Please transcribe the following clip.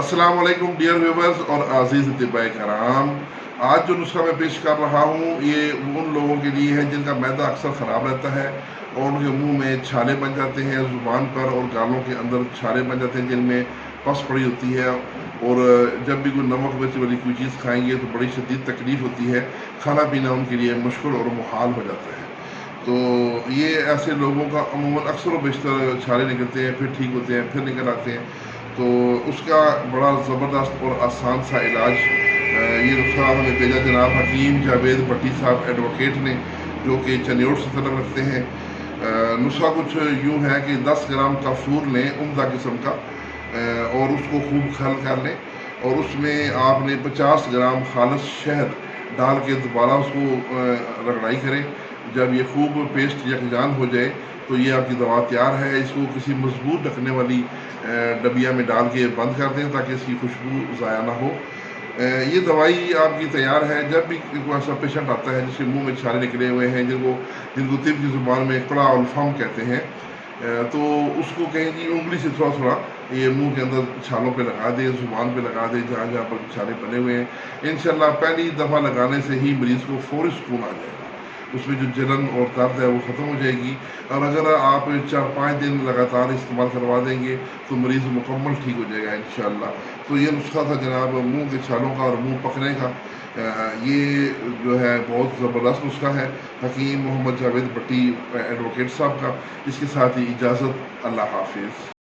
अस्सलाम वालेकुम dear viewers और अजीज़ तिब्बाए कराम। आज जो नुस्खा मैं पेश कर रहा हूँ ये उन लोगों के लिए है जिनका मैदा अक्सर ख़राब रहता है और उनके मुंह में छाले बन जाते हैं, ज़ुबान पर और गालों के अंदर छाले बन जाते हैं जिनमें पस पड़ी होती है। और जब भी कोई नमक मिर्च वाली कोई चीज़ खाएंगे तो बड़ी शदीद तकलीफ़ होती है, खाना पीना उनके लिए मुश्किल और मुहाल हो जाता है। तो ये ऐसे लोगों का अमूमन अक्सर व बेशतर छाले निकलते हैं, फिर ठीक होते हैं, फिर निकल आते हैं। तो उसका बड़ा ज़बरदस्त और आसान सा इलाज ये नुस्खा हमें भेजा जनाब हकीम जावेद भट्टी साहब एडवोकेट ने, जो कि चनियोट से तलब रखते हैं। नुस्खा कुछ यूँ है कि 10 ग्राम काफूर लें उम्दा किस्म का, और उसको खूब खल कर लें और उसमें आपने 50 ग्राम खालिस शहद डाल के दोबारा उसको रगड़ाई करें। जब ये खूब पेस्ट यकजान हो जाए तो ये आपकी दवा तैयार है। इसको किसी मजबूत ढकने वाली डबिया में डाल के बंद कर दें ताकि इसकी खुशबू ज़ाया ना हो। ये दवाई आपकी तैयार है। जब भी कोई ऐसा पेशेंट आता है जिसके मुंह में छाले निकले हुए हैं, जिनको जिनको तिब की ज़ुबान में कड़ा और फम कहते हैं, तो उसको कहें कि उंगली से थोड़ा थोड़ा ये मुंह के अंदर छालों पे लगा दें, ज़ुबान पे लगा दें जहाँ जहाँ पर छाले बने हुए हैं। इंशाल्लाह पहली दफ़ा लगाने से ही मरीज़ को फौरी सुकून आ जाएगा, उसमें जो जलन और दर्द है वो ख़त्म हो जाएगी। और अगर आप 4-5 दिन लगातार इस्तेमाल करवा देंगे तो मरीज़ मुकम्मल ठीक हो जाएगा इंशाल्लाह। तो ये नुस्खा था जनाब मुंह के छालों का और मुंह पकने का। ये जो है बहुत ज़बरदस्त नुस्खा है हकीम मोहम्मद जावेद भट्टी एडवोकेट साहब का। इसके साथ ही इजाज़त, अल्लाह हाफिज़।